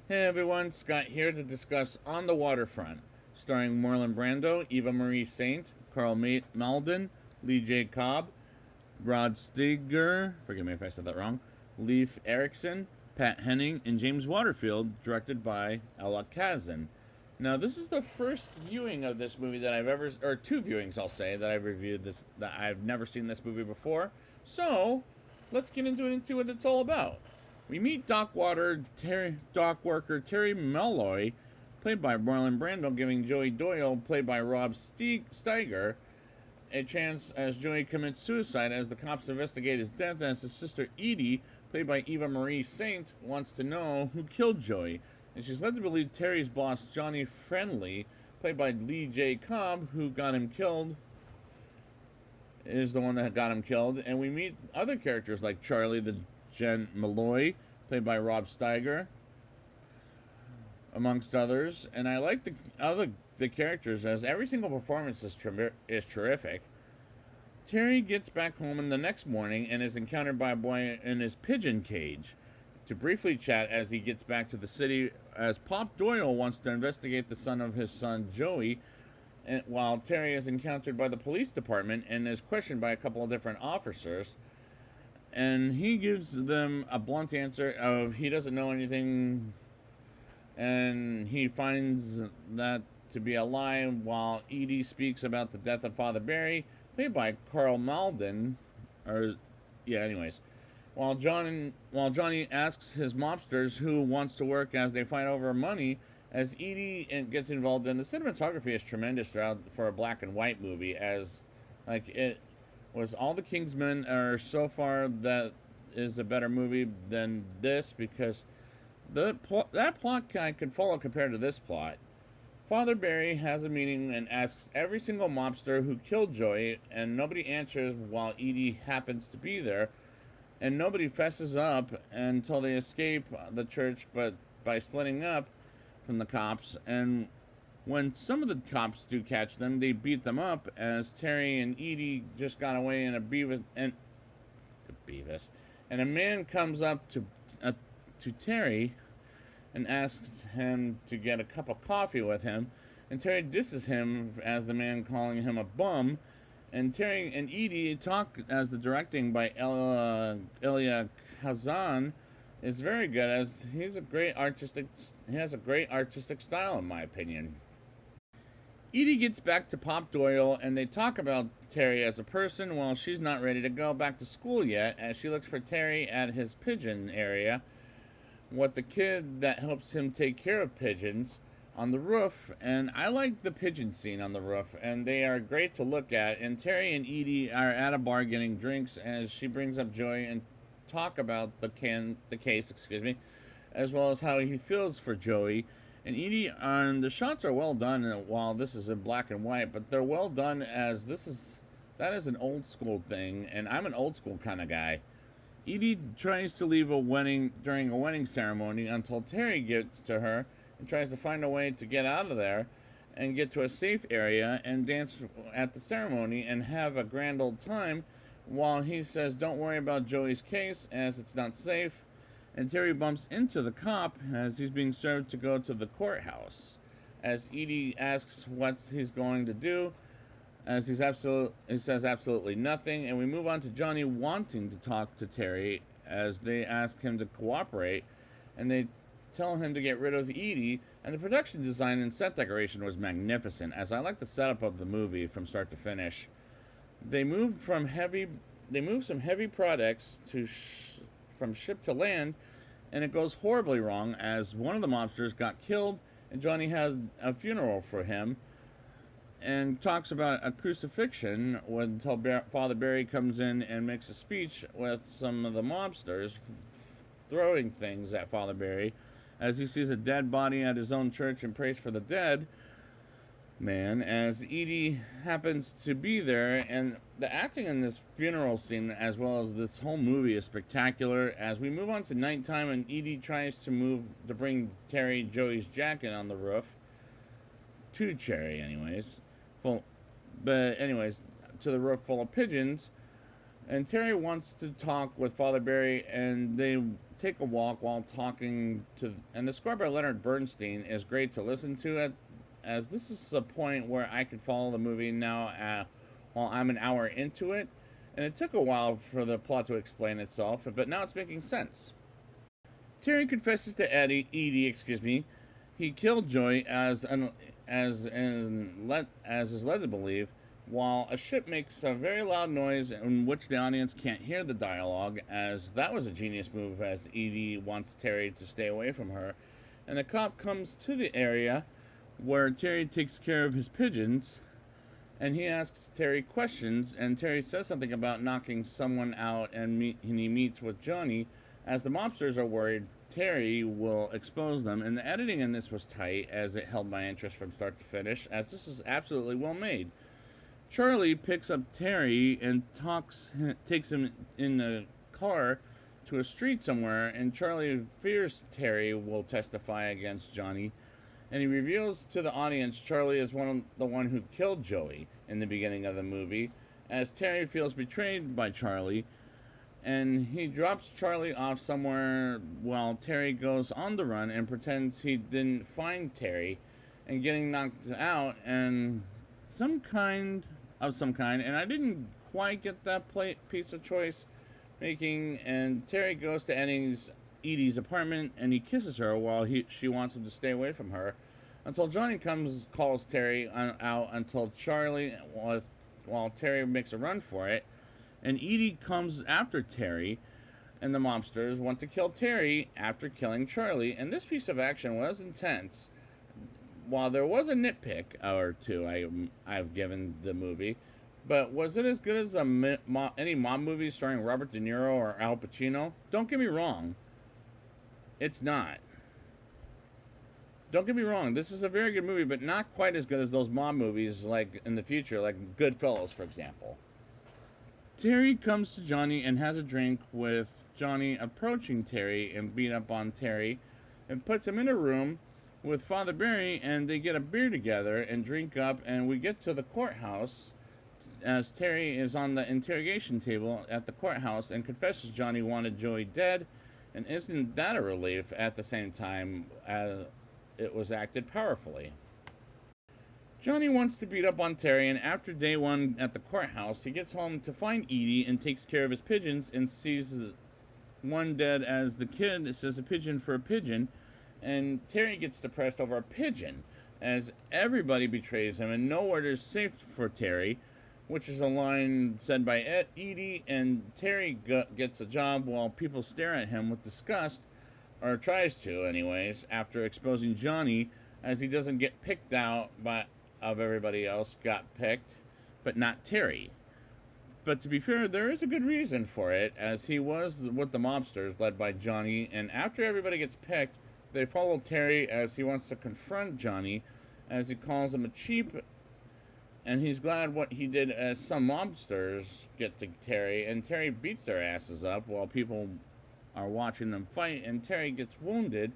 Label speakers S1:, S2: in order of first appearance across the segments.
S1: Hey everyone, Scott here to discuss On the Waterfront, starring Marlon Brando, Eva Marie Saint, Malden, Lee J. Cobb, Rod Steiger, forgive me if I said that wrong, Leif Erikson, Pat Henning, and James Waterfield, directed by Ella Kazan. Now, this is the first viewing of this movie that I've ever, or two viewings, I'll say, that I've reviewed this, that I've never seen this movie before. So, let's get into what it's all about. We meet dock worker Terry Malloy, played by Marlon Brando, giving Joey Doyle, played by Rob Steiger, a chance as Joey commits suicide as the cops investigate his death, as his sister Edie, played by Eva Marie Saint, wants to know who killed Joey. And she's led to believe Terry's boss, Johnny Friendly, played by Lee J. Cobb, who got him killed, is the one that got him killed. And we meet other characters like Charlie the Jen Malloy, played by Rob Steiger, amongst others. And I like the characters, as every single performance is terrific. Terry gets back home in the next morning and is encountered by a boy in his pigeon cage to briefly chat as he gets back to the city, as Pop Doyle wants to investigate the son of his son Joey, and while Terry is encountered by the police department and is questioned by a couple of different officers. And he gives them a blunt answer of he doesn't know anything, and he finds that to be a lie, while Edie speaks about the death of Father Barry, played by Carl Malden, anyways. While Johnny asks his mobsters who wants to work as they fight over money, as Edie gets involved in the cinematography is tremendous throughout for a black and white movie, as like it was all the Kingsmen are so far that is a better movie than this, because that plot I could follow compared to this plot. Father Barry has a meeting and asks every single mobster who killed Joey, and nobody answers while Edie happens to be there, and nobody fesses up until they escape the church, but by splitting up from the cops. And when some of the cops do catch them, they beat them up, as Terry and Edie just got away in a Beavis, and a man comes up to Terry and asks him to get a cup of coffee with him, and Terry disses him as the man calling him a bum. And Terry and Edie talk, as the directing by Elia Kazan is very good, as he has a great artistic style, in my opinion. Edie gets back to Pop Doyle, and they talk about Terry as a person while she's not ready to go back to school yet, as she looks for Terry at his pigeon area with the kid that helps him take care of pigeons on the roof. And I like the pigeon scene on the roof, and they are great to look at. And Terry and Edie are at a bar getting drinks, as she brings up Joey and talk about the case, as well as how he feels for Joey. And Edie, the shots are well done, while this is in black and white, but they're well done, as that is an old school thing, and I'm an old school kind of guy. Edie tries to leave during a wedding ceremony until Terry gets to her and tries to find a way to get out of there and get to a safe area and dance at the ceremony and have a grand old time, while he says don't worry about Joey's case as it's not safe. And Terry bumps into the cop as he's being served to go to the courthouse, as Edie asks what he's going to do, as he says absolutely nothing. And we move on to Johnny wanting to talk to Terry, as they ask him to cooperate, and they tell him to get rid of Edie. And the production design and set decoration was magnificent, as I like the setup of the movie from start to finish. They moved some heavy products from ship to land, and it goes horribly wrong, as one of the mobsters got killed, and Johnny has a funeral for him and talks about a crucifixion until Father Barry comes in and makes a speech with some of the mobsters throwing things at Father Barry, as he sees a dead body at his own church and prays for the dead man, as Edie happens to be there. And the acting in this funeral scene, as well as this whole movie, is spectacular. As we move on to nighttime, and Edie tries to bring Terry Joey's jacket on the roof to Cherry, to the roof full of pigeons. And Terry wants to talk with Father Barry, and they take a walk while talking to, and the score by Leonard Bernstein is great to listen to, as this is a point where I could follow the movie now while I'm an hour into it, and it took a while for the plot to explain itself, but now it's making sense. Terry confesses to Edie, he killed Joey as is led to believe, while a ship makes a very loud noise in which the audience can't hear the dialogue, as that was a genius move, as Edie wants Terry to stay away from her. And a cop comes to the area where Terry takes care of his pigeons, and he asks Terry questions, and Terry says something about knocking someone out, and he meets with Johnny, as the mobsters are worried Terry will expose them. And the editing in this was tight, as it held my interest from start to finish, as this is absolutely well made. Charlie picks up Terry and takes him in the car to a street somewhere, and Charlie fears Terry will testify against Johnny, and he reveals to the audience Charlie is the one who killed Joey in the beginning of the movie, as Terry feels betrayed by Charlie, and he drops Charlie off somewhere while Terry goes on the run and pretends he didn't find Terry, and getting knocked out and some kind, and I didn't quite get that piece of choice making. And Terry goes to Edie's apartment, and he kisses her while she wants him to stay away from her, until Johnny calls Terry out until while Terry makes a run for it, and Edie comes after Terry, and the mobsters want to kill Terry after killing Charlie. And this piece of action was intense. While there was a nitpick or two I've given the movie, but was it as good as any mob movie starring Robert De Niro or Al Pacino? Don't get me wrong. It's not. Don't get me wrong. This is a very good movie, but not quite as good as those mob movies like in the future, like Goodfellas, for example. Terry comes to Johnny and has a drink, with Johnny approaching Terry and beat up on Terry, and puts him in a room with Father Barry, and they get a beer together and drink up, and we get to the courthouse as Terry is on the interrogation table at the courthouse and confesses Johnny wanted Joey dead. And isn't that a relief at the same time as it was acted powerfully? Johnny wants to beat up on Terry, and after day one at the courthouse, he gets home to find Edie and takes care of his pigeons and sees one dead, as the kid says a pigeon for a pigeon. And Terry gets depressed over a pigeon, as everybody betrays him and no order is safe for Terry, which is a line said by Edie, and Terry gets a job while people stare at him with disgust, or tries to anyways, after exposing Johnny, as he doesn't get picked out of everybody else got picked, but not Terry. But to be fair, there is a good reason for it, as he was with the mobsters led by Johnny, and after everybody gets picked, they follow Terry as he wants to confront Johnny, as he calls him a cheap, and he's glad what he did, as some mobsters get to Terry, and Terry beats their asses up while people are watching them fight, and Terry gets wounded,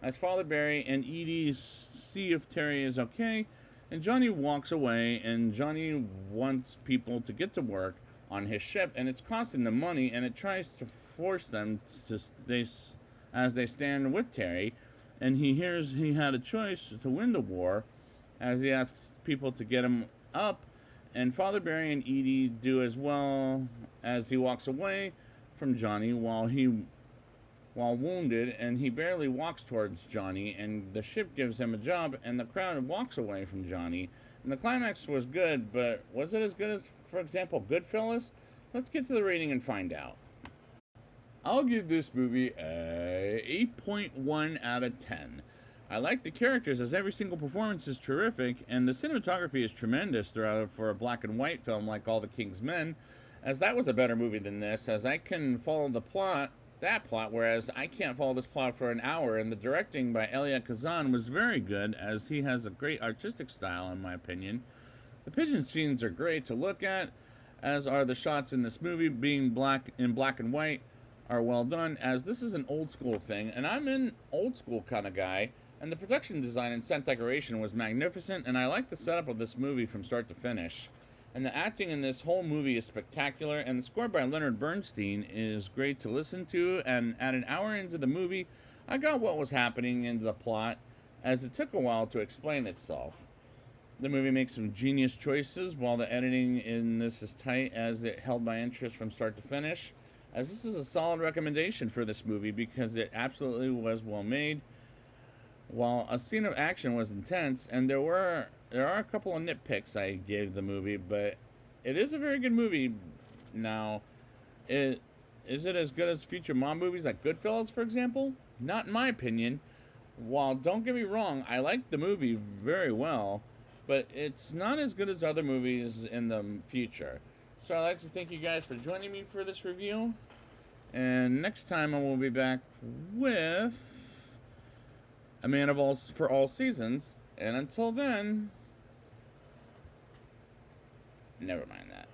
S1: as Father Barry and Edie see if Terry is okay, and Johnny walks away, and Johnny wants people to get to work on his ship, and it's costing them money, and it tries to force them to as they stand with Terry, and he hears he had a choice to win the war, as he asks people to get him up, and Father Barry and Edie do as well, as he walks away from Johnny while wounded, and he barely walks towards Johnny, and the ship gives him a job, and the crowd walks away from Johnny. And the climax was good, but was it as good as, for example, Goodfellas? Let's get to the rating and find out. I'll give this movie a 8.1 out of 10. I like the characters, as every single performance is terrific, and the cinematography is tremendous throughout for a black and white film like All the King's Men, as that was a better movie than this, as I can follow that plot, whereas I can't follow this plot for an hour. And the directing by Elia Kazan was very good, as he has a great artistic style, in my opinion. The pigeon scenes are great to look at, as are the shots in this movie, being black and white, are well done, as this is an old school thing, and I'm an old school kind of guy, and the production design and set decoration was magnificent, and I like the setup of this movie from start to finish. And the acting in this whole movie is spectacular, and the score by Leonard Bernstein is great to listen to. And at an hour into the movie, I got what was happening in the plot, as it took a while to explain itself. The movie makes some genius choices, while the editing in this is tight, as it held my interest from start to finish. As this is a solid recommendation for this movie because it absolutely was well made. While a scene of action was intense, and there are a couple of nitpicks I gave the movie, but it is a very good movie. Now, is it as good as future mom movies like Goodfellas, for example? Not in my opinion. While don't get me wrong, I like the movie very well, but it's not as good as other movies in the future. So I'd like to thank you guys for joining me for this review. And next time I will be back with A Man of All for All Seasons. And until then, never mind that.